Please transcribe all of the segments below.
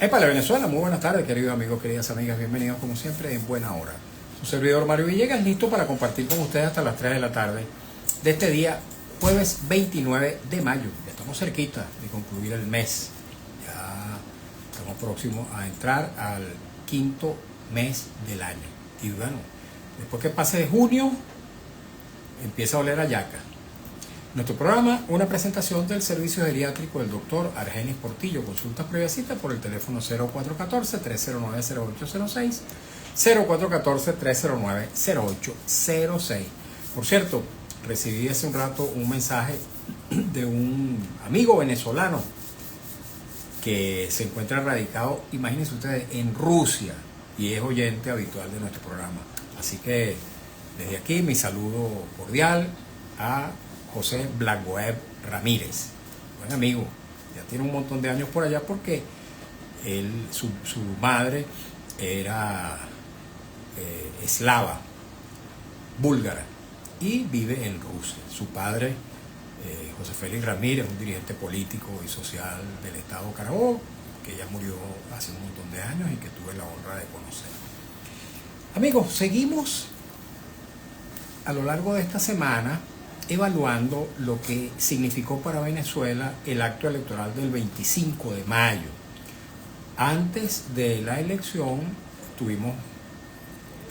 Para Venezuela, muy buenas tardes, queridos amigos, queridas amigas, bienvenidos como siempre en buena hora. Su servidor Mario Villegas, listo para compartir con ustedes hasta las 3 de la tarde de este día, jueves 29 de mayo. Ya estamos cerquita de concluir el mes, ya estamos próximos a entrar al quinto mes del año. Y bueno, después que pase de junio, empieza a oler a yaca. Nuestro programa, una presentación del servicio geriátrico del doctor Argenis Portillo. Consultas previa cita por el teléfono 0414-309-0806, 0414-309-0806. Por cierto, recibí hace un rato un mensaje de un amigo venezolano que se encuentra radicado, imagínense ustedes, en Rusia, y es oyente habitual de nuestro programa. Así que desde aquí mi saludo cordial a José Blagoev Ramírez, buen amigo, ya tiene un montón de años por allá porque su madre era eslava, búlgara, y vive en Rusia. Su padre, José Félix Ramírez, un dirigente político y social del estado Carabobo, que ya murió hace un montón de años y que tuve la honra de conocer. Amigos, seguimos a lo largo de esta semana evaluando lo que significó para Venezuela el acto electoral del 25 de mayo. Antes de la elección tuvimos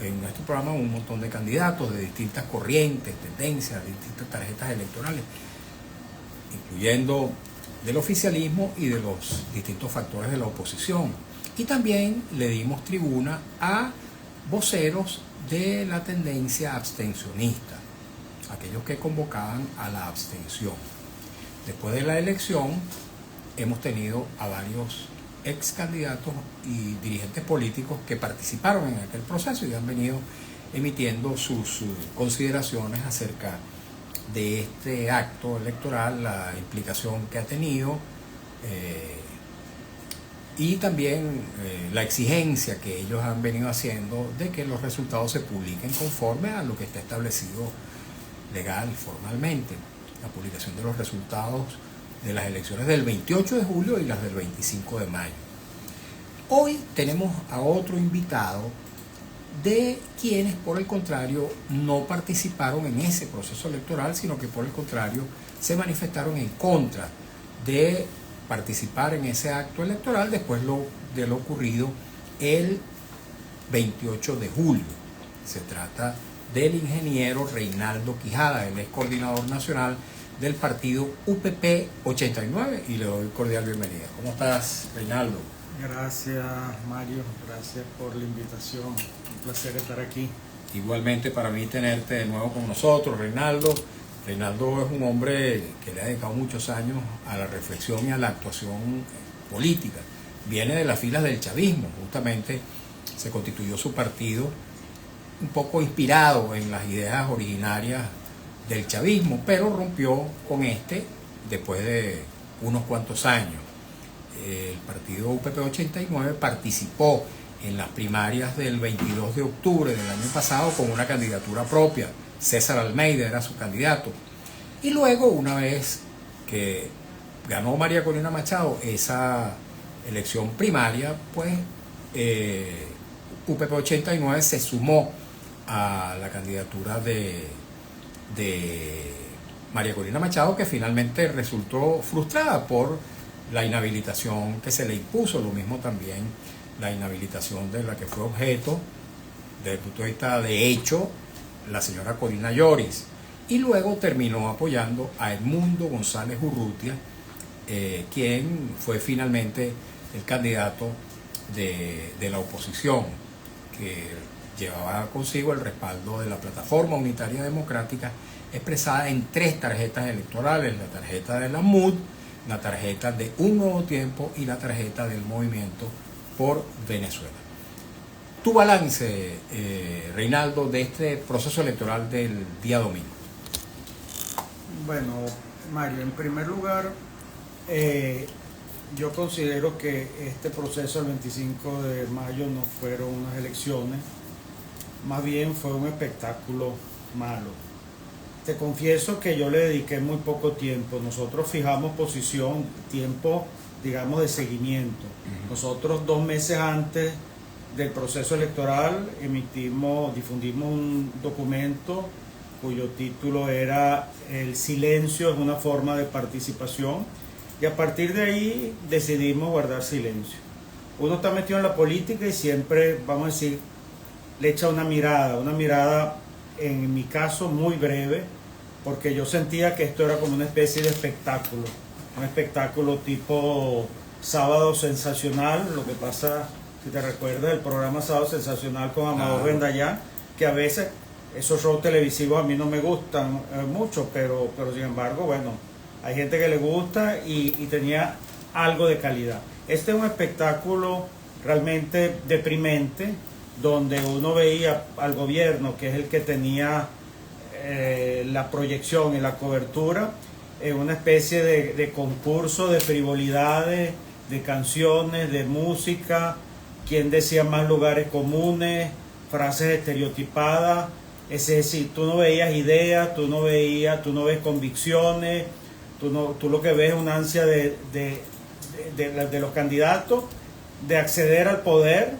en nuestro programa un montón de candidatos de distintas corrientes, tendencias, distintas tarjetas electorales, incluyendo del oficialismo y de los distintos factores de la oposición. Y también le dimos tribuna a voceros de la tendencia abstencionista, aquellos que convocaban a la abstención. Después de la elección hemos tenido a varios ex candidatos y dirigentes políticos que participaron en aquel proceso y han venido emitiendo sus consideraciones acerca de este acto electoral, la implicación que ha tenido y también la exigencia que ellos han venido haciendo de que los resultados se publiquen conforme a lo que está establecido legal, formalmente, la publicación de los resultados de las elecciones del 28 de julio y las del 25 de mayo. Hoy tenemos a otro invitado de quienes, por el contrario, no participaron en ese proceso electoral, sino que por el contrario se manifestaron en contra de participar en ese acto electoral después de lo ocurrido el 28 de julio. Se trata del ingeniero Reinaldo Quijada, él es coordinador nacional del partido UPP 89 y le doy cordial bienvenida. ¿Cómo estás, Reinaldo? Gracias, Mario, gracias por la invitación, un placer estar aquí. Igualmente para mí tenerte de nuevo con nosotros, Reinaldo. Reinaldo es un hombre que le ha dedicado muchos años a la reflexión y a la actuación política. Viene de las filas del chavismo, justamente se constituyó su partido un poco inspirado en las ideas originarias del chavismo, pero rompió con después de unos cuantos años. El partido UPP 89 participó en las primarias del 22 de octubre del año pasado con una candidatura propia. César Almeida era su candidato. Y luego, una vez que ganó María Corina Machado esa elección primaria, pues UPP 89 se sumó a la candidatura de María Corina Machado, que finalmente resultó frustrada por la inhabilitación que se le impuso, lo mismo también la inhabilitación de la que fue objeto desde el punto de vista de hecho la señora Corina Lloris, y luego terminó apoyando a Edmundo González Urrutia, quien fue finalmente el candidato de la oposición, que llevaba consigo el respaldo de la Plataforma Unitaria Democrática, expresada en 3 tarjetas electorales: la tarjeta de la MUD, la tarjeta de Un Nuevo Tiempo y la tarjeta del Movimiento por Venezuela. Tu balance, Reinaldo, de este proceso electoral del día domingo. Bueno, Mario, en primer lugar, yo considero que este proceso del 25 de mayo no fueron unas elecciones, más bien fue un espectáculo malo. Te confieso que yo le dediqué muy poco tiempo. Nosotros fijamos posición, tiempo, digamos, de seguimiento. Nosotros 2 meses antes del proceso electoral difundimos un documento cuyo título era El silencio es una forma de participación, y a partir de ahí decidimos guardar silencio. Uno está metido en la política y siempre, vamos a decir, le echa una mirada en mi caso muy breve, porque yo sentía que esto era como una especie de espectáculo, un espectáculo tipo Sábado Sensacional. Lo que pasa, si te recuerdas, el programa Sábado Sensacional con Amador Vendallán, que a veces esos shows televisivos a mí no me gustan mucho, pero sin embargo, bueno, hay gente que le gusta y tenía algo de calidad. Este es un espectáculo realmente deprimente, donde uno veía al gobierno, que es el que tenía la proyección y la cobertura, en una especie de concurso de frivolidades, de canciones, de música, quien decía más lugares comunes, frases estereotipadas. Es decir, tú no veías ideas, tú no ves convicciones, tú lo que ves es una ansia de los candidatos de acceder al poder,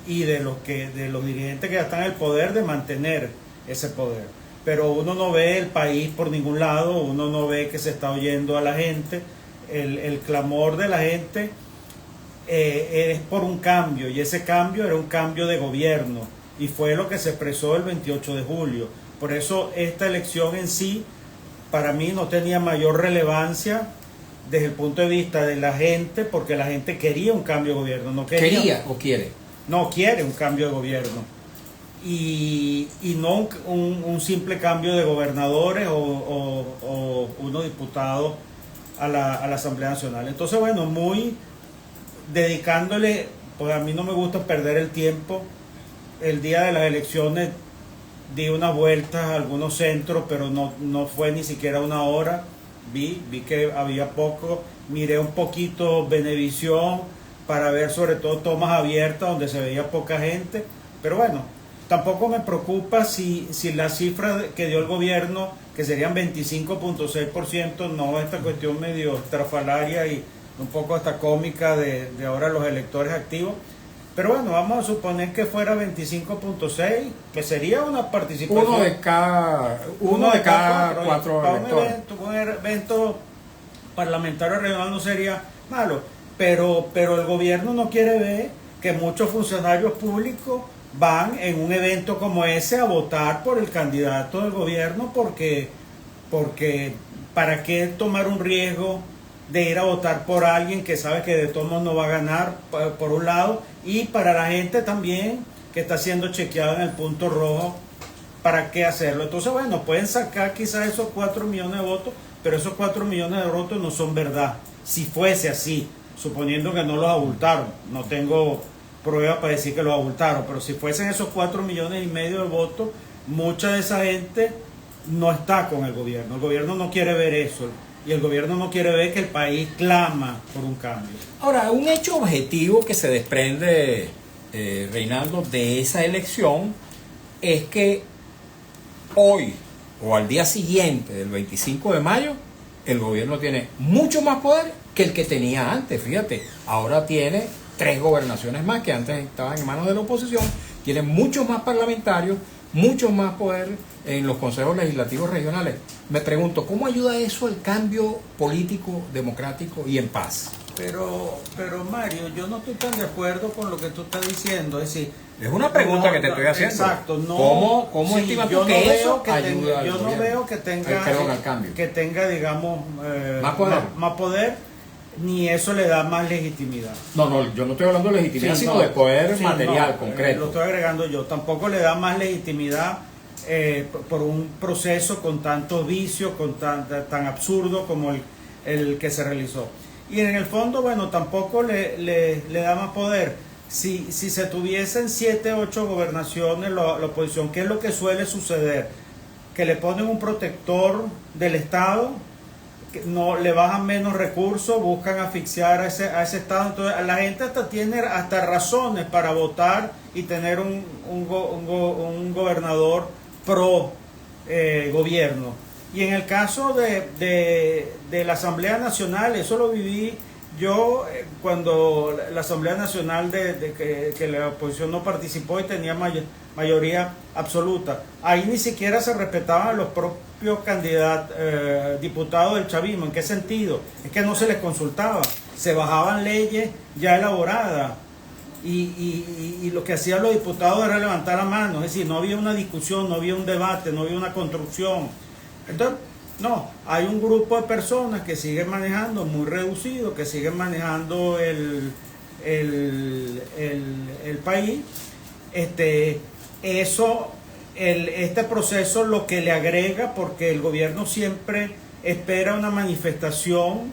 y de los dirigentes que ya están en el poder, de mantener ese poder. Pero uno no ve el país por ningún lado, uno no ve que se está oyendo a la gente. El clamor de la gente es por un cambio, y ese cambio era un cambio de gobierno, y fue lo que se expresó el 28 de julio. Por eso esta elección en sí, para mí, no tenía mayor relevancia desde el punto de vista de la gente, porque la gente quería un cambio de gobierno. No ¿Quería o quiere? No, quiere un cambio de gobierno. Y no un simple cambio de gobernadores o unos diputados a la Asamblea Nacional. Entonces, bueno, muy dedicándole, pues a mí no me gusta perder el tiempo. El día de las elecciones di unas vueltas a algunos centros, pero no fue ni siquiera una hora. Vi que había poco, miré un poquito Venevisión para ver sobre todo tomas abiertas donde se veía poca gente, pero bueno, tampoco me preocupa si la cifra que dio el gobierno, que serían 25.6%, no esta cuestión medio estrafalaria y un poco hasta cómica de ahora los electores activos. Pero bueno, vamos a suponer que fuera 25.6, que sería una participación. Uno de cada cuatro electores. Un evento parlamentario regional no sería malo, pero el gobierno no quiere ver que muchos funcionarios públicos van en un evento como ese a votar por el candidato del gobierno, porque ¿para qué tomar un riesgo de ir a votar por alguien que sabe que de todos modos no va a ganar, por un lado? Y para la gente también que está siendo chequeada en el punto rojo, ¿para qué hacerlo? Entonces, bueno, pueden sacar quizás esos 4 millones de votos, pero esos 4 millones de votos no son verdad. Si fuese así, suponiendo que no los abultaron, no tengo pruebas para decir que los abultaron, pero si fuesen esos 4 millones y medio de votos, mucha de esa gente no está con el gobierno no quiere ver eso, y el gobierno no quiere ver que el país clama por un cambio. Ahora, un hecho objetivo que se desprende, Reinaldo, de esa elección es que hoy o al día siguiente del 25 de mayo el gobierno tiene mucho más poder que el que tenía antes. Fíjate, ahora tiene 3 gobernaciones más que antes estaban en manos de la oposición, tiene muchos más parlamentarios, mucho más poder en los consejos legislativos regionales. Me pregunto, ¿cómo ayuda eso al cambio político, democrático y en paz? Pero Mario, yo no estoy tan de acuerdo con lo que tú estás diciendo. Es decir, es una pregunta que te estoy haciendo. Exacto. No, ¿Cómo sí, estimas tú que eso ayuda al Yo no gobierno? veo que tenga, digamos, más poder, ni eso le da más legitimidad. No, yo no estoy hablando de legitimidad, Sí, sino no, de poder sí, material, no, concreto. Lo estoy agregando yo. Tampoco le da más legitimidad por un proceso con tantos vicios, tan absurdo como el que se realizó. Y en el fondo, bueno, tampoco le da más poder. Si se tuviesen 7, 8 gobernaciones, la oposición, ¿qué es lo que suele suceder? Que le ponen un protector del Estado, que no le bajan menos recursos, buscan asfixiar a ese Estado. Entonces la gente tiene hasta razones para votar y tener un gobernador pro gobierno. Y en el caso de la Asamblea Nacional, eso lo viví Yo, cuando la Asamblea Nacional que la oposición no participó y tenía mayoría absoluta, ahí ni siquiera se respetaban los propios candidatos, diputados del chavismo. ¿En qué sentido? Es que no se les consultaba, se bajaban leyes ya elaboradas y lo que hacían los diputados era levantar la mano, es decir, no había una discusión, no había un debate, no había una construcción. Entonces, no, hay un grupo de personas que siguen manejando, muy reducido, que siguen manejando el país. Este proceso lo que le agrega, porque el gobierno siempre espera una manifestación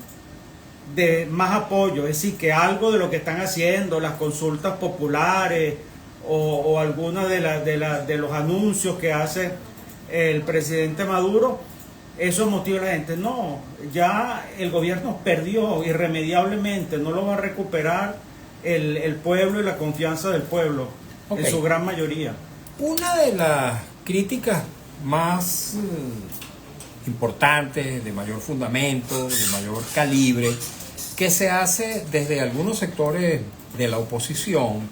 de más apoyo, es decir, que algo de lo que están haciendo, las consultas populares o algunas de los anuncios que hace el presidente Maduro, eso motiva a la gente. No, ya el gobierno perdió irremediablemente, no lo va a recuperar el pueblo y la confianza del pueblo, en su gran mayoría. Una de las críticas más importantes, de mayor fundamento, de mayor calibre, que se hace desde algunos sectores de la oposición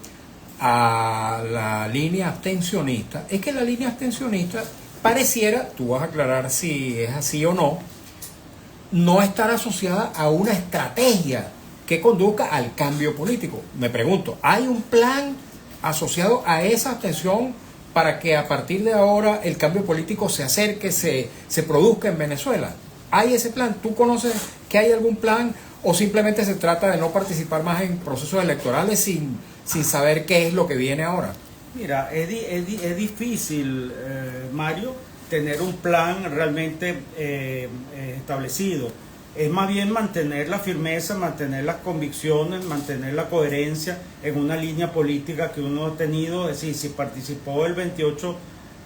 a la línea abstencionista, es que la línea abstencionista pareciera, tú vas a aclarar si es así o no estar asociada a una estrategia que conduzca al cambio político. Me pregunto, ¿hay un plan asociado a esa abstención para que a partir de ahora el cambio político se acerque, se produzca en Venezuela? ¿Hay ese plan? ¿Tú conoces que hay algún plan o simplemente se trata de no participar más en procesos electorales sin saber qué es lo que viene ahora? Mira, es difícil, Mario, tener un plan realmente establecido. Es más bien mantener la firmeza, mantener las convicciones, mantener la coherencia en una línea política que uno ha tenido. Es decir, si participó el 28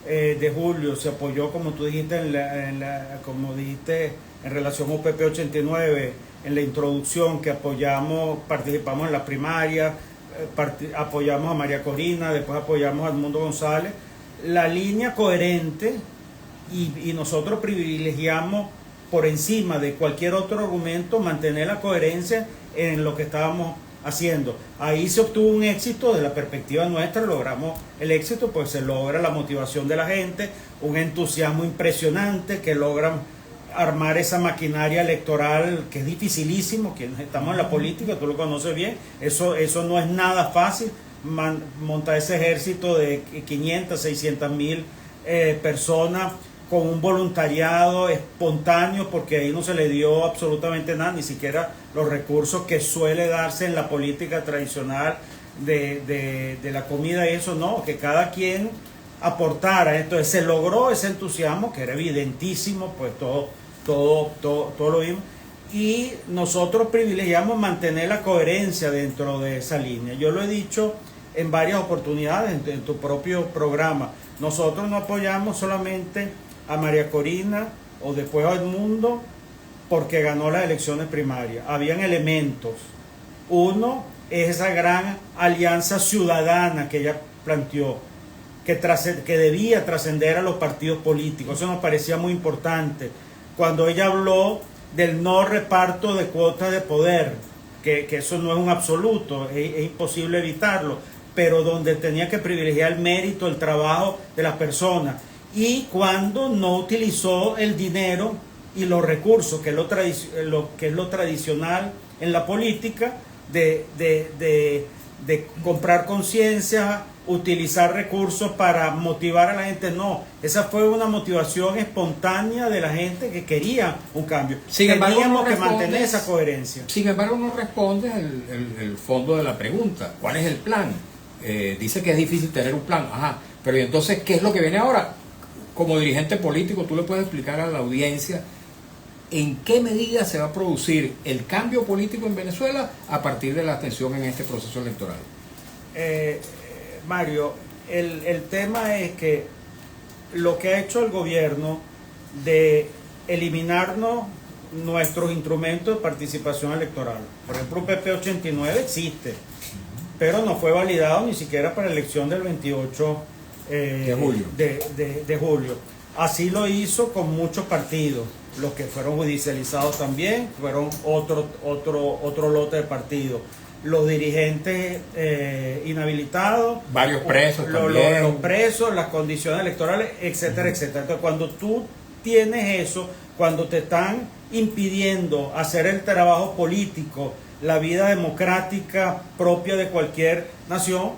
de julio, se apoyó, como tú dijiste, como dijiste, en relación a UPP 89, en la introducción, que participamos en las primarias, apoyamos a María Corina, después apoyamos a Edmundo González. La línea coherente, y nosotros privilegiamos por encima de cualquier otro argumento mantener la coherencia en lo que estábamos haciendo. Ahí se obtuvo un éxito de la perspectiva nuestra, logramos el éxito, pues se logra la motivación de la gente, un entusiasmo impresionante que logran armar esa maquinaria electoral que es dificilísimo, quienes estamos en la política, tú lo conoces bien, eso no es nada fácil, montar ese ejército de 500, 600 mil personas con un voluntariado espontáneo, porque ahí no se le dio absolutamente nada, ni siquiera los recursos que suele darse en la política tradicional de la comida y eso, no, que cada quien aportara. Entonces se logró ese entusiasmo que era evidentísimo, pues todo lo vimos, y nosotros privilegiamos mantener la coherencia dentro de esa línea. Yo lo he dicho en varias oportunidades en tu propio programa, nosotros no apoyamos solamente a María Corina o después a Edmundo porque ganó las elecciones primarias. Habían elementos. Uno es esa gran alianza ciudadana que ella planteó, que debía trascender a los partidos políticos. Eso nos parecía muy importante. Cuando ella habló del no reparto de cuotas de poder, que eso no es un absoluto, es imposible evitarlo, pero donde tenía que privilegiar el mérito, el trabajo de las personas. Y cuando no utilizó el dinero y los recursos, que es lo tradicional en la política, de comprar conciencia, utilizar recursos para motivar a la gente. No, esa fue una motivación espontánea de la gente que quería un cambio. Teníamos que mantener esa coherencia. Sin embargo, no respondes el fondo de la pregunta. ¿Cuál es el plan? Dice que es difícil tener un plan. Ajá, pero ¿y entonces qué es lo que viene ahora? Como dirigente político, tú le puedes explicar a la audiencia en qué medida se va a producir el cambio político en Venezuela a partir de la abstención en este proceso electoral. Mario, el tema es que lo que ha hecho el gobierno de eliminarnos nuestros instrumentos de participación electoral, por ejemplo, UPP 89 existe, pero no fue validado ni siquiera para la elección del 28 de julio. Así lo hizo con muchos partidos. los que fueron judicializados también, fueron otro lote de partidos. Los dirigentes inhabilitados, varios presos también. Los presos, las condiciones electorales, etcétera, etcétera. Entonces, cuando tú tienes eso, cuando te están impidiendo hacer el trabajo político, la vida democrática propia de cualquier nación,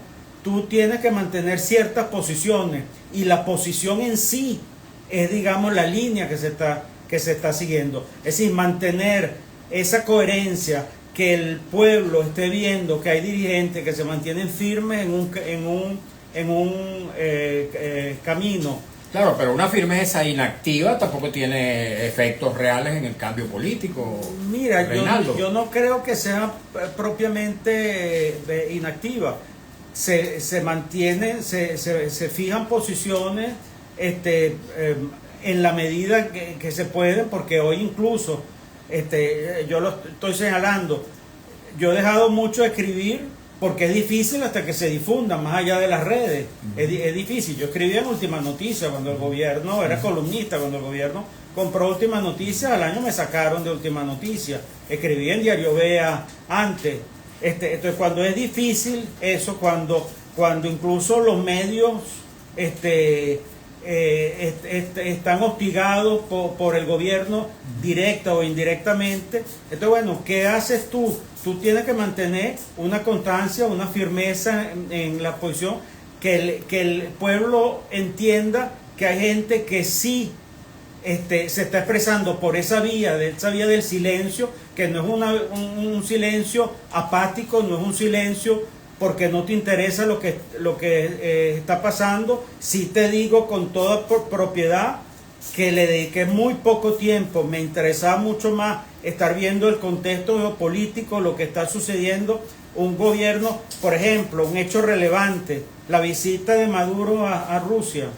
tú tienes que mantener ciertas posiciones, y la posición en sí es, digamos, la línea que se está siguiendo. Es decir, mantener esa coherencia, que el pueblo esté viendo que hay dirigentes que se mantienen firmes en un camino. Claro, pero una firmeza inactiva tampoco tiene efectos reales en el cambio político. Mira, yo no creo que sea propiamente inactiva. Se mantienen, se fijan posiciones en la medida que se pueden, porque hoy incluso, yo lo estoy señalando, yo he dejado mucho de escribir porque es difícil hasta que se difunda más allá de las redes. Es difícil. Yo escribía en Última Noticia cuando el gobierno, era columnista cuando el gobierno compró Última Noticia. Al año me sacaron de Última Noticia. Escribí en Diario Vea antes. Entonces, cuando es difícil eso, cuando incluso los medios están hostigados por el gobierno, directa o indirectamente. Entonces, bueno, ¿qué haces tú? Tú tienes que mantener una constancia, una firmeza en la posición, que el pueblo entienda que hay gente que sí se está expresando por esa vía del silencio, que no es un silencio apático, no es un silencio porque no te interesa lo que está pasando. Sí te digo con toda propiedad que le dediqué muy poco tiempo, me interesaba mucho más estar viendo el contexto geopolítico, lo que está sucediendo, un gobierno, por ejemplo, un hecho relevante, la visita de Maduro a Rusia.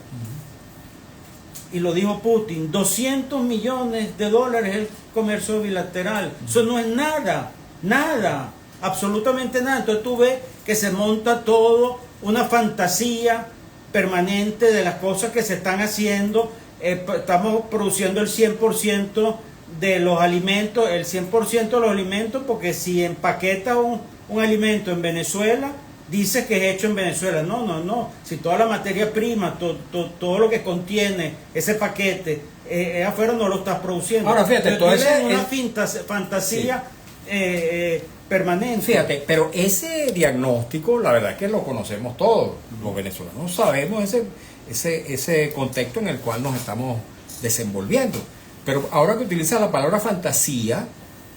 Y lo dijo Putin, 200 millones de dólares el comercio bilateral. Eso no es nada, absolutamente nada. Entonces tú ves que se monta todo, una fantasía permanente de las cosas que se están haciendo. Estamos produciendo el 100% de los alimentos, porque si empaqueta un alimento en Venezuela, dice que es hecho en Venezuela. No. Si toda la materia prima, todo lo que contiene ese paquete afuera, no lo estás produciendo. Ahora fíjate, entonces una fantasía permanente. Fíjate, pero ese diagnóstico, la verdad es que lo conocemos todos. Los venezolanos sabemos ese contexto en el cual nos estamos desenvolviendo. Pero ahora que utiliza la palabra fantasía,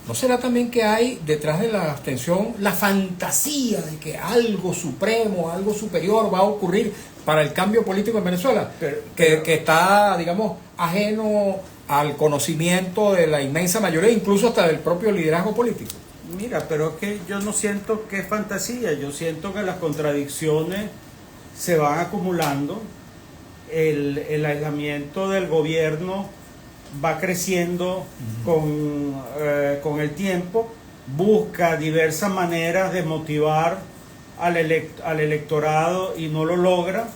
¿no será también que hay detrás de la abstención la fantasía de que algo supremo, algo superior va a ocurrir para el cambio político en Venezuela? Que está, digamos, ajeno al conocimiento de la inmensa mayoría, incluso hasta del propio liderazgo político. Mira, pero es que yo no siento que es fantasía, yo siento que las contradicciones se van acumulando, el aislamiento del gobierno va creciendo con el tiempo, busca diversas maneras de motivar al electorado y no lo logra.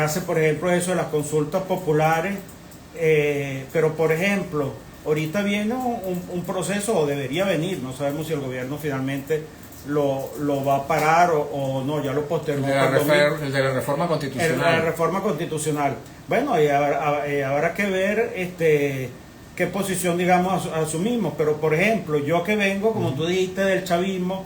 Hace, por ejemplo, eso de las consultas populares, pero, por ejemplo, ahorita viene un proceso, o debería venir, no sabemos si el gobierno finalmente lo va a parar o no, ya lo postergó. El de la reforma constitucional. El de la reforma constitucional. Bueno, y habrá que ver qué posición, digamos, asumimos. Pero, por ejemplo, yo que vengo, como tú dijiste, del chavismo,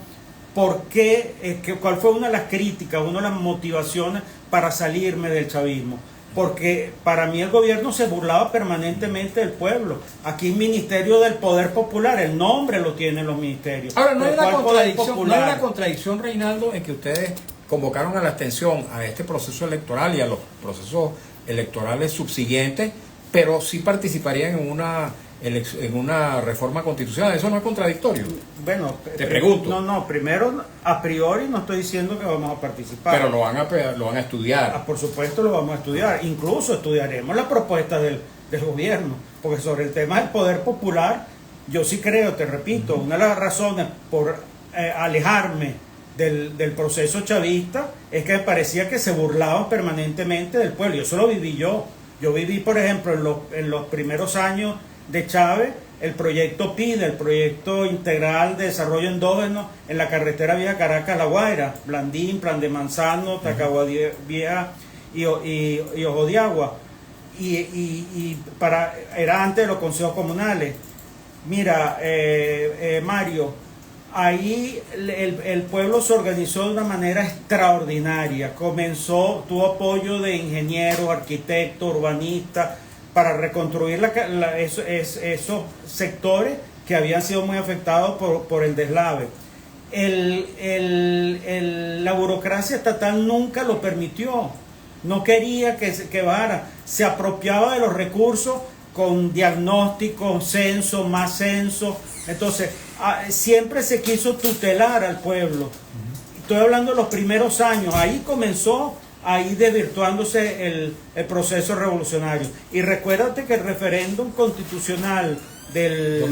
¿cuál fue una de las críticas, una de las motivaciones para salirme del chavismo? Porque para mí el gobierno se burlaba permanentemente del pueblo. Aquí el Ministerio del Poder Popular, el nombre lo tienen los ministerios. Ahora, no hay una contradicción, Reinaldo, en que ustedes convocaron a la abstención a este proceso electoral y a los procesos electorales subsiguientes, pero sí participarían en una reforma constitucional. ¿Eso no es contradictorio? Bueno, te pregunto. No, primero, a priori no estoy diciendo que vamos a participar. Pero lo van a estudiar. Por supuesto lo vamos a estudiar. Incluso estudiaremos la propuesta del gobierno, porque sobre el tema del poder popular, yo sí creo, te repito, una de las razones por alejarme del proceso chavista es que me parecía que se burlaban permanentemente del pueblo. Y eso lo viví yo. Yo viví, por ejemplo, en los primeros años de Chávez, el proyecto PIDE, el proyecto integral de desarrollo endógeno en la carretera vieja Caracas-La Guaira, Blandín, Plan de Manzano, Tacagua Vieja y Ojo de Agua. Era antes de los consejos comunales. Mira, Mario, ahí el pueblo se organizó de una manera extraordinaria. Tuvo apoyo de ingenieros, arquitectos, urbanistas, para reconstruir esos sectores que habían sido muy afectados por el deslave. La burocracia estatal nunca lo permitió, no quería que bajara, se apropiaba de los recursos con diagnóstico, censo, más censo. Entonces siempre se quiso tutelar al pueblo. Estoy hablando de los primeros años, ahí comenzó desvirtuándose el proceso revolucionario. Y recuérdate que el referéndum constitucional del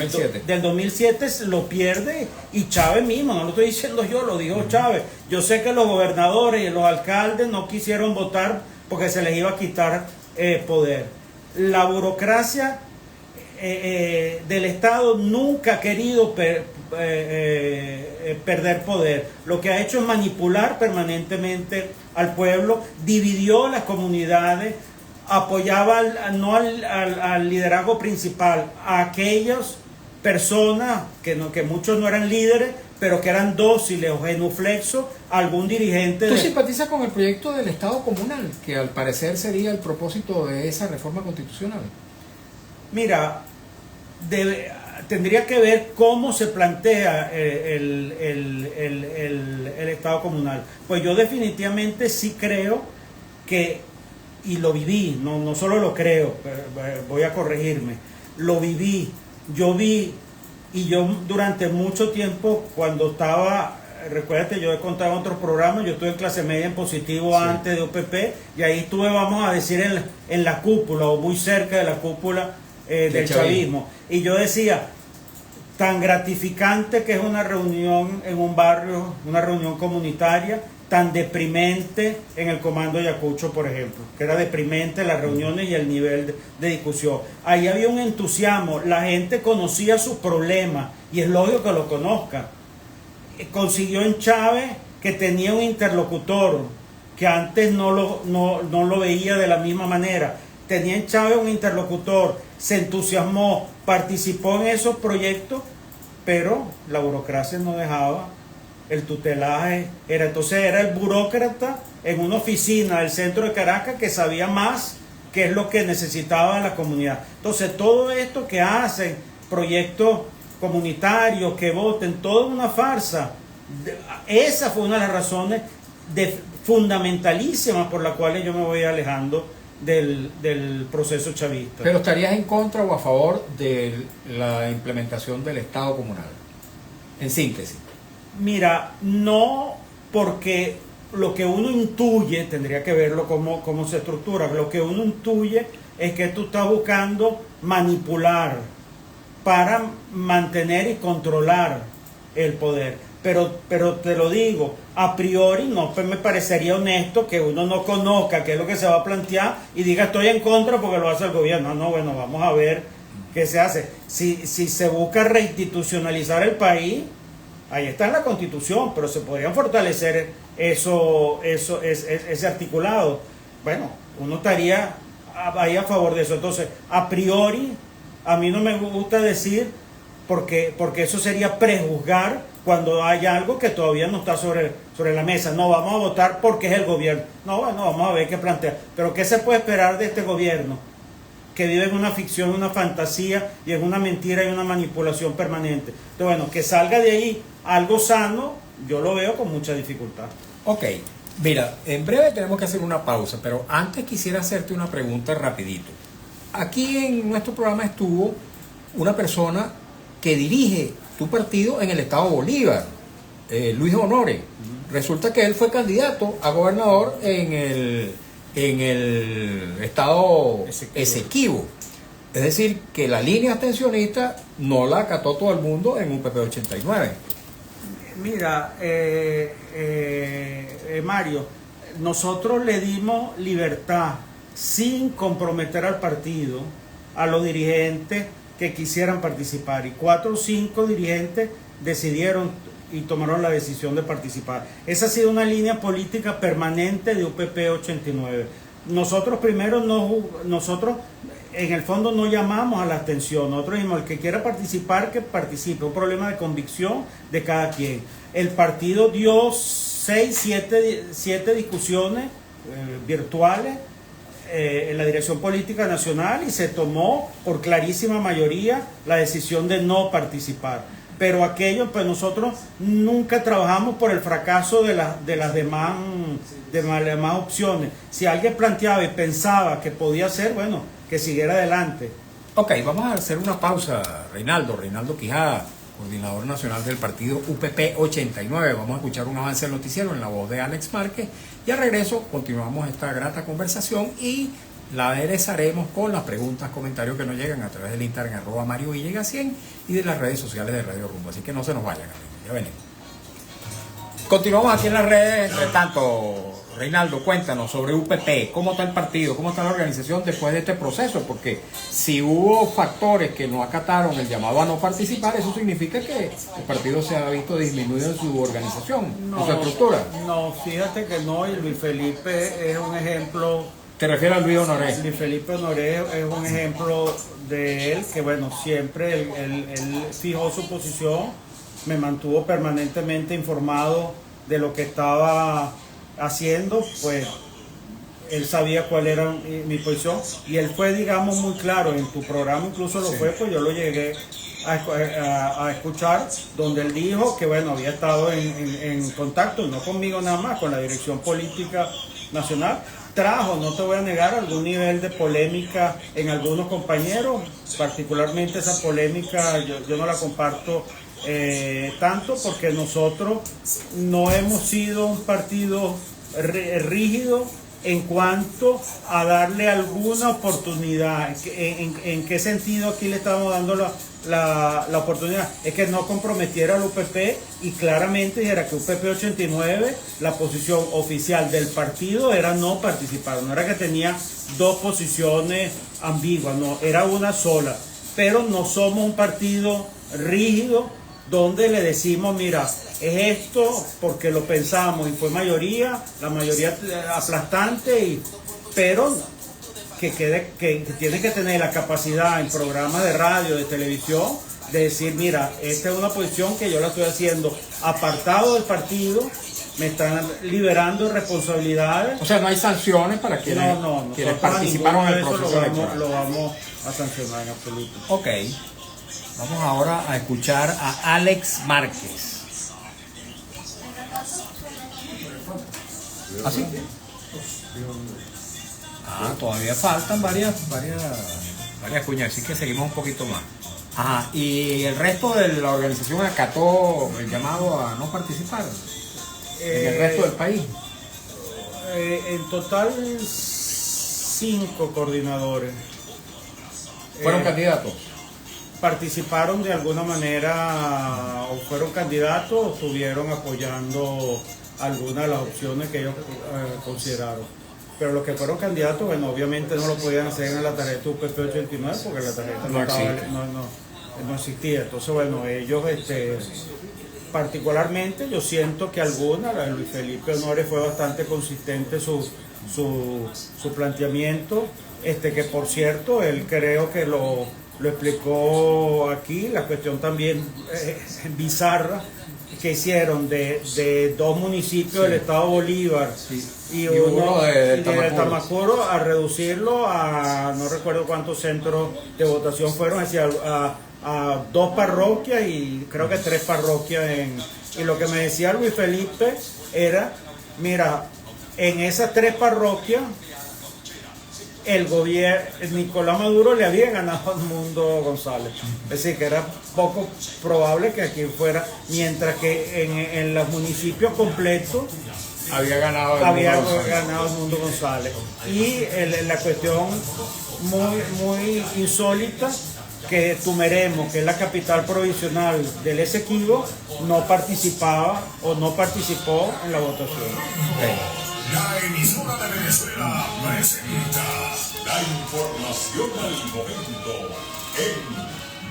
2007 lo pierde y Chávez mismo, no lo estoy diciendo yo, lo dijo Chávez. Yo sé que los gobernadores y los alcaldes no quisieron votar porque se les iba a quitar poder. La burocracia del Estado nunca ha querido perder poder. Lo que ha hecho es manipular permanentemente al pueblo, dividió las comunidades, apoyaba no al liderazgo principal, a aquellas personas que muchos no eran líderes, pero que eran dóciles o genuflexos a algún dirigente. ¿Tú simpatizas con el proyecto del Estado comunal, que al parecer sería el propósito de esa reforma constitucional? Mira, tendría que ver cómo se plantea el Estado comunal. Pues yo definitivamente sí creo que, y lo viví, no solo lo creo, voy a corregirme, lo viví, yo vi, y yo durante mucho tiempo cuando recuérdate, yo he contado en otros programas, yo estuve en clase media en positivo antes de UPP, y ahí estuve, vamos a decir, en la cúpula, o muy cerca de la cúpula del chavismo. Y yo decía, tan gratificante que es una reunión en un barrio, una reunión comunitaria, tan deprimente en el Comando Ayacucho, por ejemplo, que era deprimente las reuniones y el nivel de discusión. Ahí había un entusiasmo, la gente conocía sus problemas, y es lógico que lo conozca. Consiguió en Chávez, que tenía un interlocutor, que antes no lo veía de la misma manera. Tenía en Chávez un interlocutor, se entusiasmó, participó en esos proyectos, pero la burocracia no dejaba, el tutelaje entonces era el burócrata en una oficina del centro de Caracas que sabía más qué es lo que necesitaba la comunidad. Entonces todo esto que hacen, proyectos comunitarios, que voten, todo es una farsa. Esa fue una de las razones fundamentalísimas por las cuales yo me voy alejando del proceso chavista. ¿Pero estarías en contra o a favor de la implementación del Estado comunal? En síntesis. Mira, no, porque lo que uno intuye, tendría que verlo cómo se estructura, lo que uno intuye es que tú estás buscando manipular para mantener y controlar el poder. Pero te lo digo, a priori no me parecería honesto que uno no conozca qué es lo que se va a plantear y diga estoy en contra porque lo hace el gobierno. No, bueno, vamos a ver qué se hace. Si se busca reinstitucionalizar el país, ahí está en la Constitución, pero se podrían fortalecer ese articulado. Bueno, uno estaría ahí a favor de eso. Entonces, a priori, a mí no me gusta decir porque eso sería prejuzgar cuando hay algo que todavía no está sobre la mesa. No, vamos a votar porque es el gobierno. No, bueno, vamos a ver qué plantea. Pero ¿qué se puede esperar de este gobierno? Que vive en una ficción, una fantasía y en una mentira y una manipulación permanente. Entonces, bueno, que salga de ahí algo sano, yo lo veo con mucha dificultad. Ok, mira, en breve tenemos que hacer una pausa, pero antes quisiera hacerte una pregunta rapidito. Aquí en nuestro programa estuvo una persona que dirige tu partido en el estado Bolívar, Luis Honore. Resulta que él fue candidato a gobernador en el estado Esequibo. Es decir, que la línea abstencionista no la acató todo el mundo en UPP 89. Mira, Mario, nosotros le dimos libertad sin comprometer al partido, a los dirigentes, que quisieran participar y 4 o 5 dirigentes decidieron y tomaron la decisión de participar. Esa ha sido una línea política permanente de UPP 89. Nosotros primero nosotros en el fondo no llamamos a la abstención, nosotros dijimos el que quiera participar que participe, un problema de convicción de cada quien. El partido dio 7 discusiones virtuales en la dirección política nacional y se tomó por clarísima mayoría la decisión de no participar. Pero aquello, pues nosotros nunca trabajamos por el fracaso de las demás opciones. Si alguien planteaba y pensaba que podía ser, bueno, que siguiera adelante. Ok, vamos a hacer una pausa, Reinaldo Quijada, coordinador nacional del partido UPP 89. Vamos a escuchar un avance del noticiero en la voz de Alex Márquez y al regreso continuamos esta grata conversación y la aderezaremos con las preguntas, comentarios que nos llegan a través del Instagram @MarioVillegas100 y de las redes sociales de Radio Rumbo. Así que no se nos vayan, amigos. Ya venimos. Continuamos aquí en las redes. Entre tanto, Reinaldo, cuéntanos sobre UPP. ¿Cómo está el partido? ¿Cómo está la organización después de este proceso? Porque si hubo factores que no acataron el llamado a no participar, eso significa que el partido se ha visto disminuido en su organización, en su estructura. No, fíjate que no, y Luis Felipe es un ejemplo. ¿Te refieres a Luis Honoré? Luis Felipe Honoré es un ejemplo de él, que bueno, siempre él fijó su posición, me mantuvo permanentemente informado de lo que estaba haciendo, pues él sabía cuál era mi posición y él fue, digamos, muy claro en tu programa, incluso lo fue, pues yo lo llegué a escuchar, donde él dijo que bueno, había estado en contacto, no conmigo nada más, con la dirección política nacional. Trajo, no te voy a negar, algún nivel de polémica en algunos compañeros, particularmente esa polémica yo no la comparto tanto, porque nosotros no hemos sido un partido rígido en cuanto a darle alguna oportunidad. ¿En qué sentido aquí le estamos dando la oportunidad? Es que no comprometiera al UPP y claramente dijera que UPP 89, la posición oficial del partido era no participar, no era que tenía dos posiciones ambiguas, no, era una sola. Pero no somos un partido rígido donde le decimos, mira, es esto porque lo pensamos y fue mayoría, la mayoría aplastante, pero que tiene que tener la capacidad en programas de radio, de televisión, de decir, mira, esta es una posición que yo la estoy haciendo apartado del partido, me están liberando de responsabilidades. O sea, no hay sanciones para quienes participaron en el proceso electoral. Lo vamos a sancionar en absoluto. Ok. Vamos ahora a escuchar a Alex Márquez. ¿Ah, sí? Todavía faltan varias cuñas, así que seguimos un poquito más. Ajá, y el resto de la organización acató el llamado a no participar en el resto del país. En total 5 coordinadores. ¿Fueron candidatos? Participaron de alguna manera o fueron candidatos o estuvieron apoyando algunas de las opciones que ellos consideraron. Pero los que fueron candidatos, bueno, obviamente no lo podían hacer en la tarjeta UPP 89 porque la tarjeta no existía. Entonces, bueno, ellos particularmente yo siento que alguna, la de Luis Felipe Honoré, fue bastante consistente su planteamiento, que por cierto, él creo que lo explicó aquí, la cuestión también bizarra que hicieron de 2 municipios del estado Bolívar y uno de Tamacuro a reducirlo a no recuerdo cuántos centros de votación fueron, es decir, a 2 parroquias y creo que 3 parroquias y lo que me decía Luis Felipe era, mira, en esas 3 parroquias el gobierno, Nicolás Maduro le había ganado a Edmundo González. Es decir, que era poco probable que aquí fuera, mientras que en los municipios completos había ganado Edmundo González. Y la cuestión muy insólita, que Tumeremo, que es la capital provisional del Esequibo, no participaba o no participó en la votación. La emisora de Venezuela presenta la información al momento en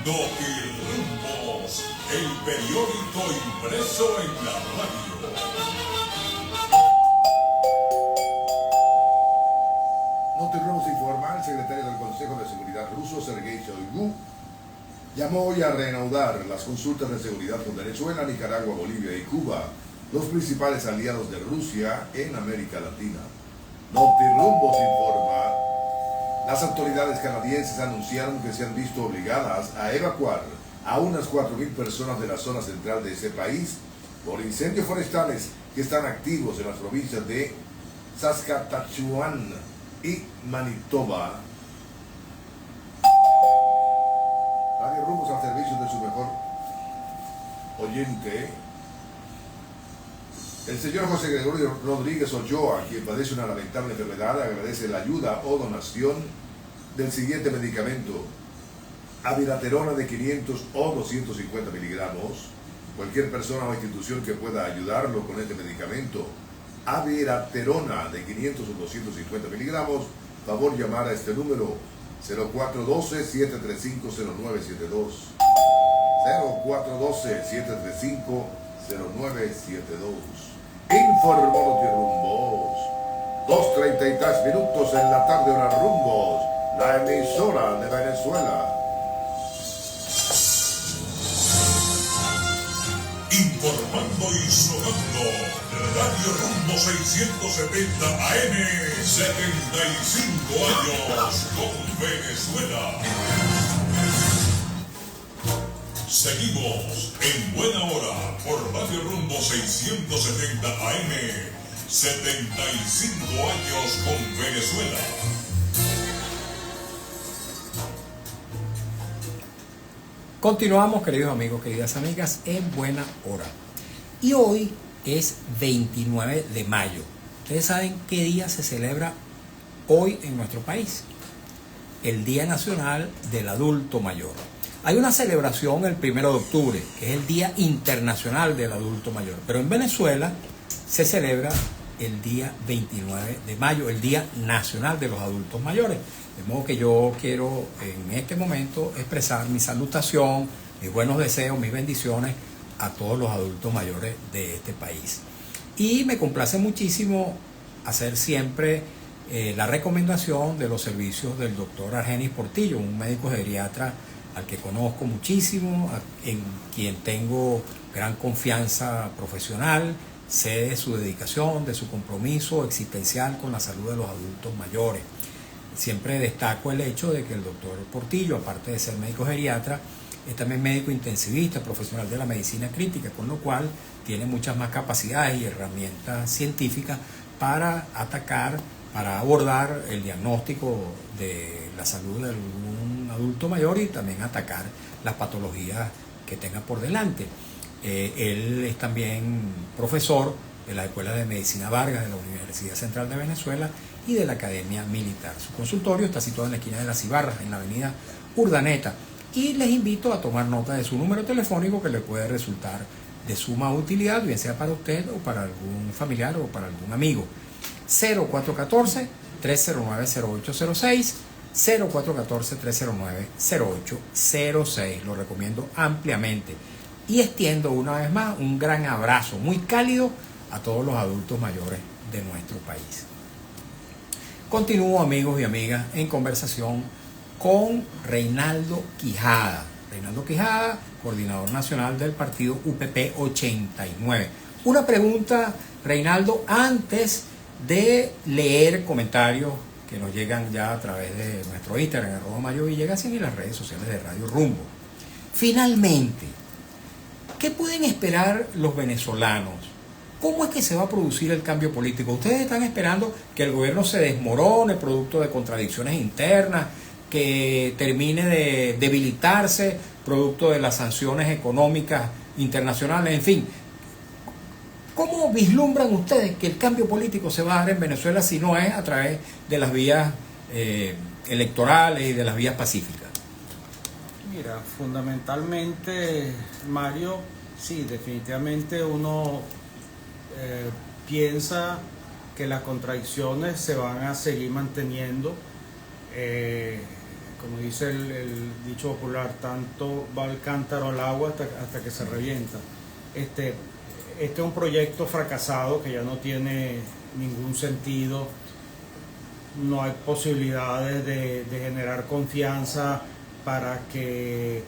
Notirumbos, el periódico impreso en la radio. Notirumbos informa, el secretario del Consejo de Seguridad ruso, Sergei Shoigu, llamó hoy a reanudar las consultas de seguridad con Venezuela, Nicaragua, Bolivia y Cuba, los principales aliados de Rusia en América Latina. Notirumbos informa, las autoridades canadienses anunciaron que se han visto obligadas a evacuar a unas 4.000 personas de la zona central de ese país por incendios forestales que están activos en las provincias de Saskatchewan y Manitoba. Radio Rumbos al servicio de su mejor oyente. El señor José Gregorio Rodríguez Ochoa, quien padece una lamentable enfermedad, agradece la ayuda o donación del siguiente medicamento: abiraterona de 500 o 250 miligramos. Cualquier persona o institución que pueda ayudarlo con este medicamento, abiraterona de 500 o 250 miligramos, favor llamar a este número 0412-735-0972. 0412-735-0972. Informó Notirumbos. 2:33 minutos en la tarde, hora Rumbos, la emisora de Venezuela. Informando y sonando, Radio Rumbo 670 AM, 75 años con Venezuela. Seguimos en buena hora por Radio Rumbo 670 AM, 75 años con Venezuela. Continuamos, queridos amigos, queridas amigas, en buena hora. Y hoy es 29 de mayo. ¿Ustedes saben qué día se celebra hoy en nuestro país? El Día Nacional del Adulto Mayor. Hay una celebración el 1 de octubre, que es el Día Internacional del Adulto Mayor. Pero en Venezuela se celebra el día 29 de mayo, el Día Nacional de los Adultos Mayores. De modo que yo quiero en este momento expresar mi salutación, mis buenos deseos, mis bendiciones a todos los adultos mayores de este país. Y me complace muchísimo hacer siempre la recomendación de los servicios del doctor Argenis Portillo, un médico geriatra al que conozco muchísimo, en quien tengo gran confianza profesional, sé de su dedicación, de su compromiso existencial con la salud de los adultos mayores. Siempre destaco el hecho de que el doctor Portillo, aparte de ser médico geriatra, es también médico intensivista, profesional de la medicina crítica, con lo cual tiene muchas más capacidades y herramientas científicas para atacar, para abordar el diagnóstico de la salud de algún adulto mayor y también atacar las patologías que tenga por delante. Él es también profesor de la Escuela de Medicina Vargas de la Universidad Central de Venezuela y de la Academia Militar. Su consultorio está situado en la esquina de Las Ibarras, en la avenida Urdaneta, y les invito a tomar nota de su número telefónico, que le puede resultar de suma utilidad, bien sea para usted o para algún familiar o para algún amigo. 0414-309-0806, 0414-309-0806. Lo recomiendo ampliamente. Y extiendo una vez más un gran abrazo muy cálido a todos los adultos mayores de nuestro país. Continúo, amigos y amigas, en conversación con Reinaldo Quijada. Reinaldo Quijada, coordinador nacional del partido UPP 89. Una pregunta, Reinaldo, antes de leer comentarios que nos llegan ya a través de nuestro Instagram, @MayoVillegas, y en las redes sociales de Radio Rumbo. Finalmente, ¿qué pueden esperar los venezolanos? ¿Cómo es que se va a producir el cambio político? ¿Ustedes están esperando que el gobierno se desmorone producto de contradicciones internas, que termine de debilitarse producto de las sanciones económicas internacionales? En fin, ¿cómo vislumbran ustedes que el cambio político se va a dar en Venezuela si no es a través de las vías electorales y de las vías pacíficas? Mira, fundamentalmente, Mario, sí, definitivamente uno piensa que las contradicciones se van a seguir manteniendo como dice el dicho popular, tanto va el cántaro al agua hasta que se revienta. Este es un proyecto fracasado que ya no tiene ningún sentido, no hay posibilidades de generar confianza para que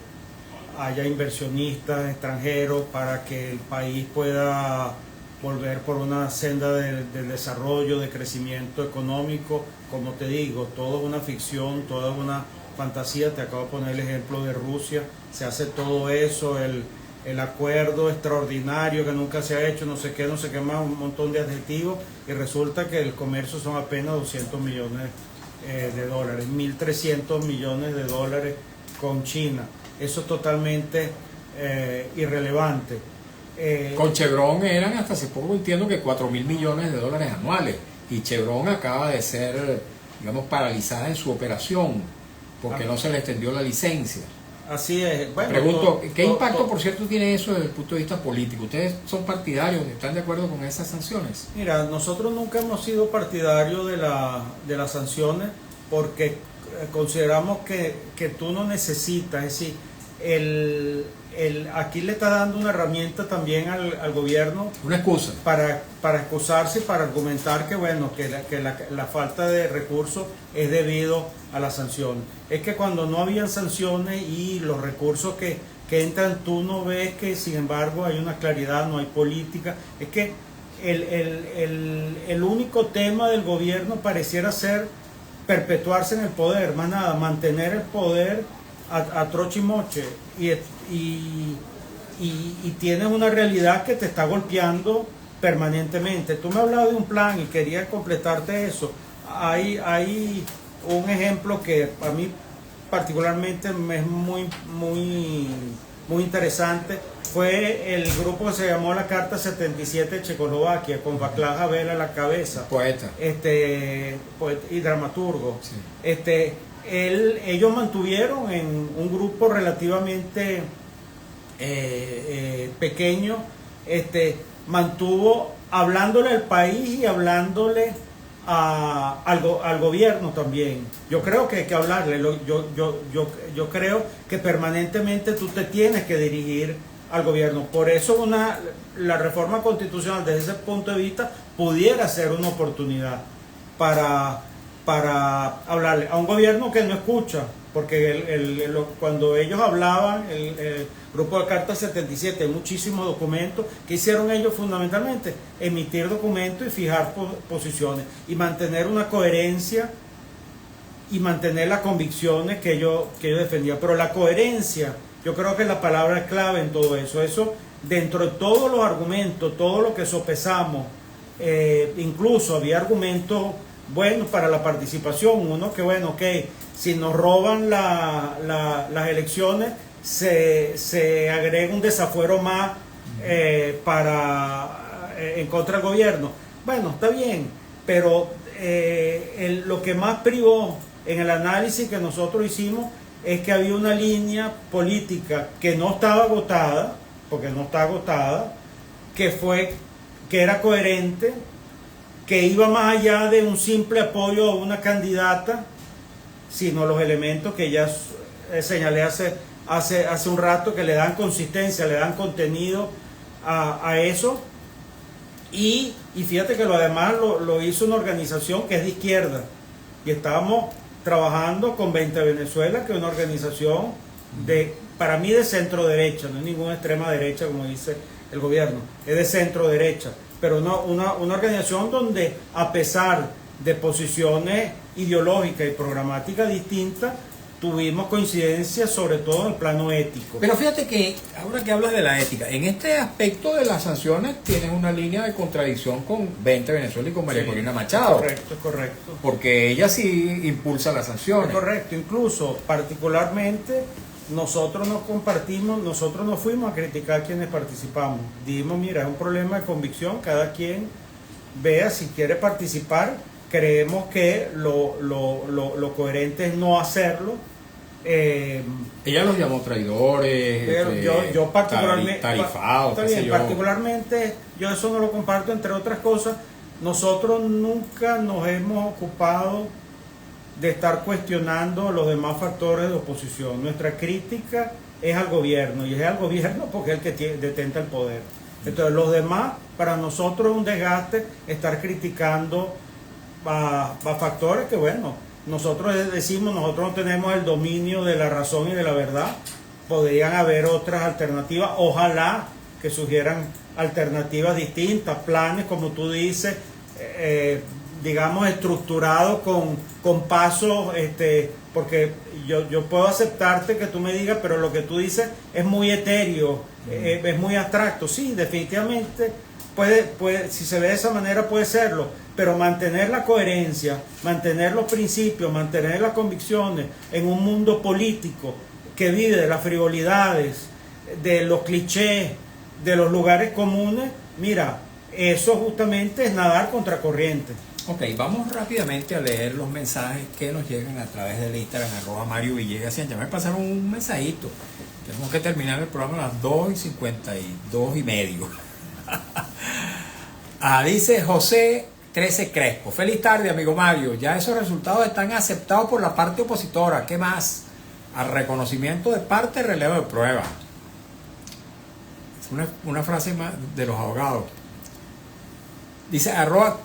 haya inversionistas extranjeros, para que el país pueda volver por una senda de desarrollo, de crecimiento económico. Como te digo, todo es una ficción, todo es una fantasía. Te acabo de poner el ejemplo de Rusia, se hace todo eso, el acuerdo extraordinario que nunca se ha hecho, no sé qué más, un montón de adjetivos, y resulta que el comercio son apenas 200 millones de dólares, 1.300 millones de dólares con China. Eso es totalmente irrelevante. Con Chevron eran hasta hace poco, entiendo que 4.000 millones de dólares anuales, y Chevron acaba de ser, digamos, paralizada en su operación porque no se le extendió la licencia. Así es. Bueno, pregunto, ¿qué impacto, por cierto, tiene eso desde el punto de vista político? ¿Ustedes son partidarios, están de acuerdo con esas sanciones? Mira, nosotros nunca hemos sido partidarios de las sanciones, porque consideramos que tú no necesitas, es decir, aquí le está dando una herramienta también al gobierno, una excusa para excusarse y para argumentar que bueno, que la falta de recursos es debido a las sanciones. Es que cuando no habían sanciones y los recursos que entran, tú no ves que sin embargo hay una claridad, no hay política. Es que el único tema del gobierno pareciera ser perpetuarse en el poder, más nada, mantener el poder a troche y moche, y tienes una realidad que te está golpeando permanentemente. Tú me hablabas de un plan y quería completarte eso. Hay un ejemplo que a mí particularmente me es muy interesante. Fue el grupo que se llamó la Carta 77 de Checoslovaquia, con Václav Havel a la cabeza, poeta y dramaturgo. Sí. Ellos mantuvieron en un grupo relativamente pequeño, mantuvo hablándole al país y hablándole al gobierno también. Yo creo que hay que hablarle. Yo creo que permanentemente tú te tienes que dirigir al gobierno. Por eso la reforma constitucional desde ese punto de vista pudiera ser una oportunidad para hablarle a un gobierno que no escucha, porque cuando ellos hablaban, el grupo de Carta 77, hay muchísimos documentos que hicieron ellos fundamentalmente, emitir documentos y fijar posiciones y mantener una coherencia y mantener las convicciones que ellos defendían. Pero la coherencia, yo creo que la palabra es clave en todo eso. Eso, dentro de todos los argumentos, todo lo que sopesamos, incluso había argumentos buenos para la participación. Uno que, bueno, ok, si nos roban las elecciones, se agrega un desafuero más en contra del gobierno. Bueno, está bien, pero lo que más privó en el análisis que nosotros hicimos es que había una línea política que no estaba agotada, porque no está agotada, que era coherente, que iba más allá de un simple apoyo a una candidata, sino los elementos que ya señalé hace un rato, que le dan consistencia, le dan contenido a eso. Y fíjate que además lo hizo una organización que es de izquierda, y estábamos trabajando con 20 Venezuela, que es una organización para mí de centro derecha, no es ninguna extrema derecha como dice el gobierno, es de centro derecha, pero una organización donde, a pesar de posiciones ideológicas y programáticas distintas, tuvimos coincidencias, sobre todo en el plano ético. Pero fíjate que, ahora que hablas de la ética, en este aspecto de las sanciones tienes una línea de contradicción con 20 Venezuela y con María Corina Machado. Correcto. Porque ella sí impulsa las sanciones. Es correcto, incluso particularmente nosotros no fuimos a criticar a quienes participamos. Dijimos, mira, es un problema de convicción, cada quien vea si quiere participar. Creemos que lo coherente es no hacerlo. Ella los llamó traidores, pero yo particularmente, tarifados, particularmente yo eso no lo comparto, entre otras cosas. Nosotros nunca nos hemos ocupado de estar cuestionando los demás factores de oposición. Nuestra crítica es al gobierno, y es al gobierno porque es el que detenta el poder. Entonces los demás, para nosotros es un desgaste estar criticando a factores que, bueno, nosotros decimos, nosotros no tenemos el dominio de la razón y de la verdad. Podrían haber otras alternativas, ojalá que surgieran alternativas distintas, planes, como tú dices, digamos, estructurados con pasos, porque yo puedo aceptarte que tú me digas, pero lo que tú dices es muy etéreo, es muy abstracto. Sí, definitivamente puede, si se ve de esa manera puede serlo, pero mantener la coherencia, mantener los principios, mantener las convicciones en un mundo político que vive de las frivolidades, de los clichés, de los lugares comunes, mira, eso justamente es nadar contra corriente. Ok, vamos rápidamente a leer los mensajes que nos llegan a través del Instagram, @Mario Villegas. Ya me pasaron un mensajito. Tenemos que terminar el programa a las 2:52:30. Dice José 13 Crespo. Feliz tarde, amigo Mario. Ya esos resultados están aceptados por la parte opositora. ¿Qué más? Al reconocimiento de parte, relevo de prueba. Es una frase más de los abogados. Dice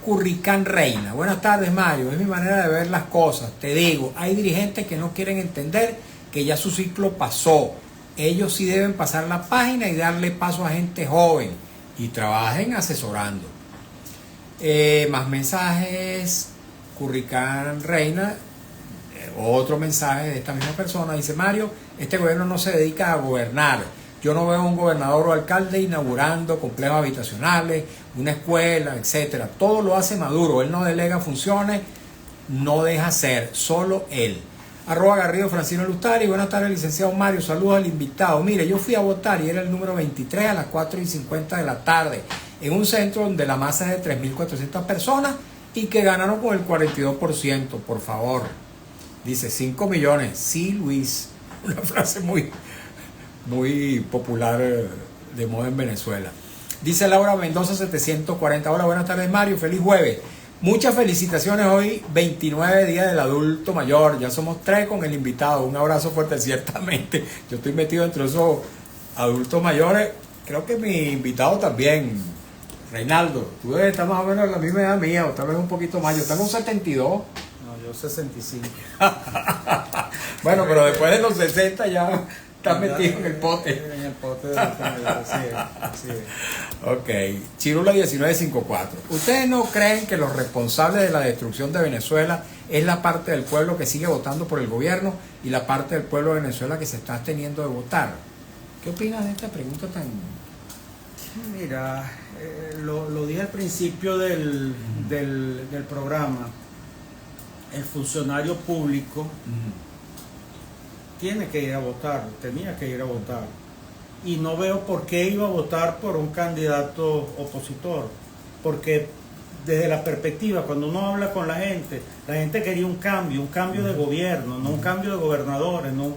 @Curricán Reina. Buenas tardes, Mario. Es mi manera de ver las cosas. Te digo, hay dirigentes que no quieren entender que ya su ciclo pasó. Ellos sí deben pasar la página y darle paso a gente joven y trabajen asesorando. Más mensajes. Curricán Reina. Otro mensaje de esta misma persona. Dice Mario, este gobierno no se dedica a gobernar. Yo no veo un gobernador o alcalde inaugurando complejos habitacionales, una escuela, etcétera. Todo lo hace Maduro. Él no delega funciones, no deja hacer, solo él. @Garrido Francino Lustari. Buenas tardes, licenciado Mario. Saludos al invitado. Mire, yo fui a votar y era el número 23 a las 4:50 de la tarde en un centro donde la masa es de 3.400 personas y que ganaron con el 42%. Por favor. Dice 5 millones. Sí, Luis. Una frase muy popular de moda en Venezuela. Dice Laura Mendoza 740. Hola, buenas tardes, Mario. Feliz jueves. Muchas felicitaciones hoy, 29 días del adulto mayor. Ya somos 3 con el invitado. Un abrazo fuerte, ciertamente. Yo estoy metido entre esos adultos mayores. Creo que mi invitado también, Reinaldo. Tú debes estar más o menos a la misma edad mía, o tal vez un poquito más. Yo tengo un 72. No, yo 65. Bueno, pero después de los 60 ya estás metido en el pote. En el pote de la comida, así es. Ok, Chirula 1954. ¿Ustedes no creen que los responsables de la destrucción de Venezuela es la parte del pueblo que sigue votando por el gobierno y la parte del pueblo de Venezuela que se está absteniendo de votar? ¿Qué opinas de esta pregunta tan...? Mira, lo dije al principio del programa. El funcionario público tiene que ir a votar, tenía que ir a votar. Y no veo por qué iba a votar por un candidato opositor. Porque desde la perspectiva, cuando uno habla con la gente quería un cambio de gobierno, no un cambio de gobernadores, no un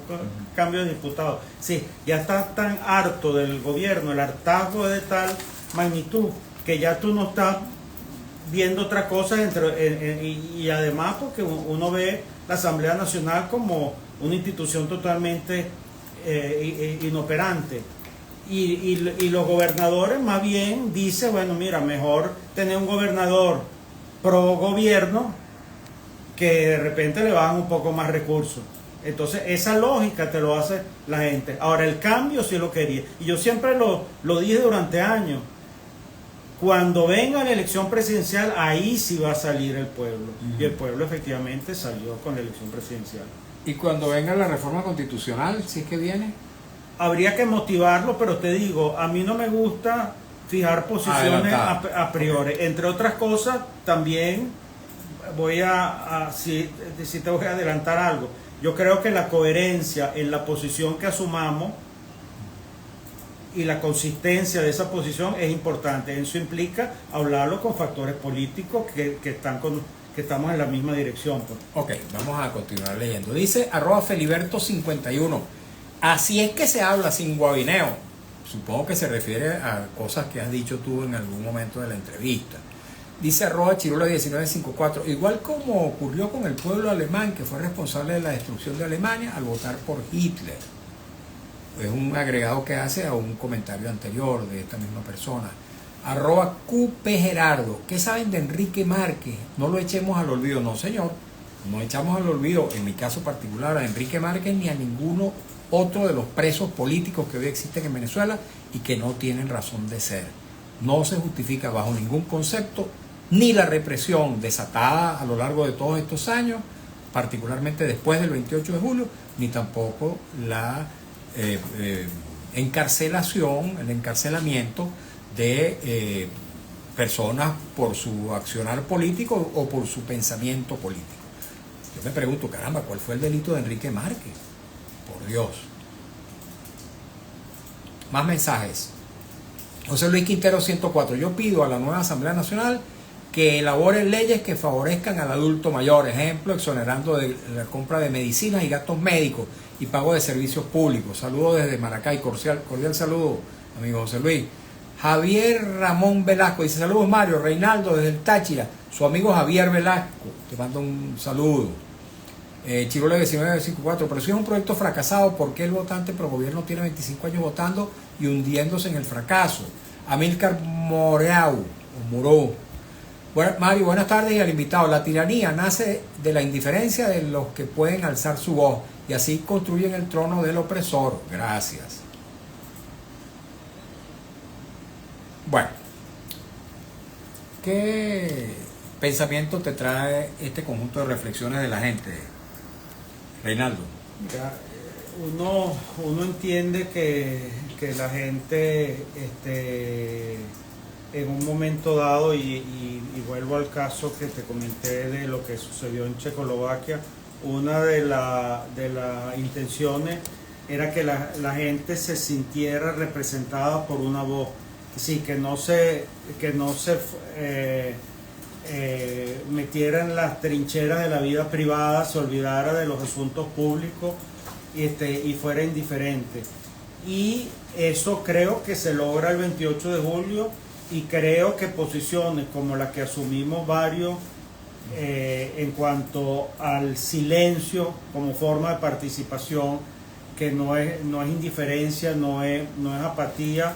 cambio de diputados. Sí, ya está tan harto del gobierno, el hartazgo es de tal magnitud que ya tú no estás viendo otra cosa y además porque uno ve la Asamblea Nacional como una institución totalmente inoperante. Y los gobernadores más bien dicen, bueno, mira, mejor tener un gobernador pro gobierno que de repente le bajan un poco más recursos. Entonces esa lógica te lo hace la gente. Ahora el cambio sí lo quería. Y yo siempre lo dije durante años. Cuando venga la elección presidencial, ahí sí va a salir el pueblo. Y el pueblo efectivamente salió con la elección presidencial. ¿Y cuando venga la reforma constitucional, si es que viene? Habría que motivarlo, pero te digo, a mí no me gusta fijar posiciones a priori. Entre otras cosas, también si te voy a adelantar algo. Yo creo que la coherencia en la posición que asumamos y la consistencia de esa posición es importante. Eso implica hablarlo con factores políticos que estamos en la misma dirección. Pues. Ok, vamos a continuar leyendo. Dice @Feliberto51. Así es que se habla sin guabineo. Supongo que se refiere a cosas que has dicho tú en algún momento de la entrevista. Dice arroba Chirula 1954, igual como ocurrió con el pueblo alemán que fue responsable de la destrucción de Alemania al votar por Hitler. Es un agregado que hace a un comentario anterior de esta misma persona. Arroba QP Gerardo, ¿qué saben de Enrique Márquez? No lo echemos al olvido. No, señor, no echamos al olvido, en mi caso particular, a Enrique Márquez ni a ninguno otro de los presos políticos que hoy existen en Venezuela y que no tienen razón de ser. No se justifica bajo ningún concepto ni la represión desatada a lo largo de todos estos años, particularmente después del 28 de julio, ni tampoco la encarcelación, el encarcelamiento de personas por su accionar político o por su pensamiento político. Yo me pregunto, caramba, ¿cuál fue el delito de Enrique Márquez? Por Dios. Más mensajes. José Luis Quintero 104. Yo pido a la nueva Asamblea Nacional que elabore leyes que favorezcan al adulto mayor, ejemplo, exonerando de la compra de medicinas y gastos médicos y pago de servicios públicos. Saludos desde Maracay, cordial saludo, amigo José Luis. Javier Ramón Velasco dice, saludos Mario, Reinaldo desde el Táchira, su amigo Javier Velasco, te mando un saludo. Chirola 1954, pero si es un proyecto fracasado, ¿por qué el votante pro gobierno tiene 25 años votando y hundiéndose en el fracaso? Amílcar Moreau, Bueno, Mario, buenas tardes y al invitado. La tiranía nace de la indiferencia de los que pueden alzar su voz y así construyen el trono del opresor. Gracias. Bueno, ¿qué pensamiento te trae este conjunto de reflexiones de la gente, Reinaldo? Mira, uno entiende que la gente en un momento dado, y vuelvo al caso que te comenté de lo que sucedió en Checoslovaquia, una de las intenciones era que la gente se sintiera representada por una voz, sí, que no se metiera en las trincheras de la vida privada, se olvidara de los asuntos públicos y fuera indiferente. Y eso creo que se logra el 28 de julio y creo que posiciones como las que asumimos varios en cuanto al silencio como forma de participación, que no es indiferencia, no es apatía,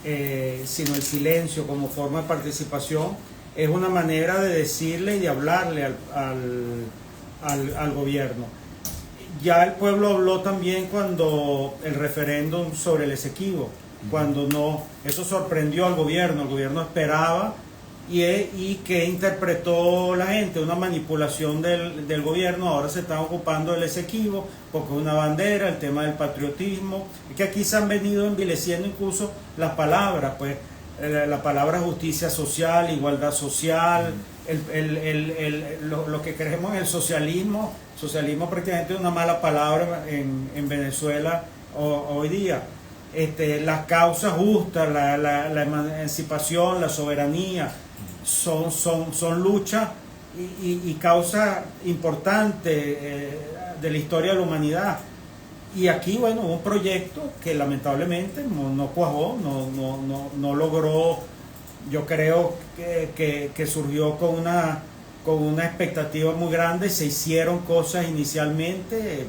sino el silencio como forma de participación, es una manera de decirle y de hablarle al gobierno. Ya el pueblo habló también cuando el referéndum sobre el Esequibo, cuando no, eso sorprendió al gobierno, el gobierno esperaba y que interpretó la gente, una manipulación del gobierno. Ahora se están ocupando del Esequibo porque es una bandera, el tema del patriotismo, y que aquí se han venido envileciendo incluso las palabras, pues la palabra justicia social, igualdad social, lo que creemos en el socialismo prácticamente es una mala palabra en Venezuela hoy día. Las causas justas, la emancipación, la soberanía, son luchas y causas importantes de la historia de la humanidad. Y aquí, bueno, un proyecto que lamentablemente no cuajó, no logró. Yo creo que surgió con una expectativa muy grande, se hicieron cosas inicialmente,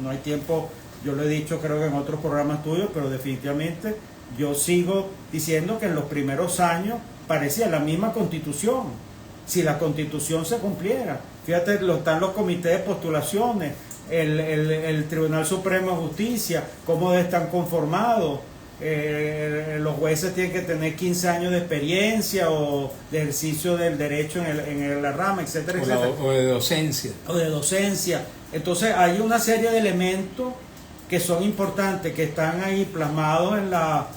no hay tiempo, yo lo he dicho creo que en otros programas tuyos, pero definitivamente yo sigo diciendo que en los primeros años parecía la misma Constitución, si la Constitución se cumpliera. Fíjate, están los comités de postulaciones, el Tribunal Supremo de Justicia, cómo están conformados. Los jueces tienen que tener 15 años de experiencia o de ejercicio del derecho en la rama, etcétera, etcétera. O de docencia. O de docencia. Entonces hay una serie de elementos que son importantes, que están ahí plasmados en la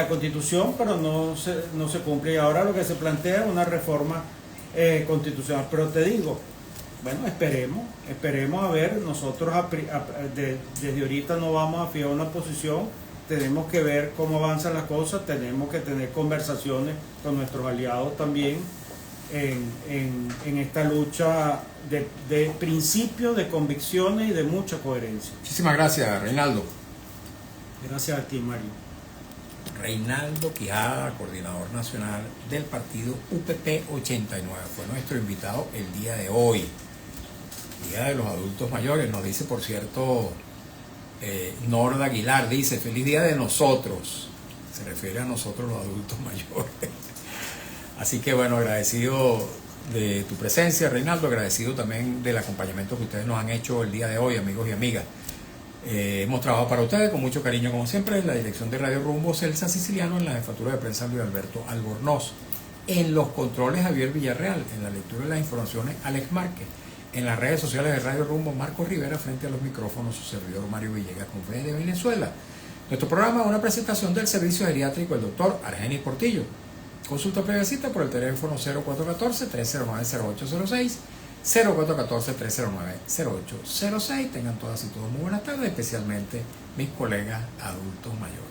Constitución, pero no se cumple. Y ahora lo que se plantea es una reforma constitucional. Pero te digo, bueno, esperemos a ver. Nosotros desde ahorita no vamos a fijar una posición. Tenemos que ver cómo avanzan las cosas, tenemos que tener conversaciones con nuestros aliados también en esta lucha de principios, de convicciones y de mucha coherencia. Muchísimas gracias, Reinaldo. Gracias a ti, Mario. Reinaldo Quijada, coordinador nacional del partido UPP 89. Fue nuestro invitado el día de hoy, Día de los Adultos Mayores. Nos dice, por cierto, Norda Aguilar, dice, feliz día de nosotros. Se refiere a nosotros los adultos mayores. Así que bueno, agradecido de tu presencia, Reinaldo, agradecido también del acompañamiento que ustedes nos han hecho el día de hoy, amigos y amigas. Hemos trabajado para ustedes con mucho cariño, como siempre, en la dirección de Radio Rumbo, Celsa Siciliano, en la jefatura de prensa Luis Alberto Albornoz, en los controles Javier Villarreal, en la lectura de las informaciones Alex Márquez, en las redes sociales de Radio Rumbo Marcos Rivera, frente a los micrófonos su servidor Mario Villegas con Fe de Venezuela. Nuestro programa es una presentación del servicio geriátrico del doctor Argenis Portillo. Consulta previa cita por el teléfono 0414-309-0806, 0414-309-0806. Tengan todas y todos muy buenas tardes, especialmente mis colegas adultos mayores.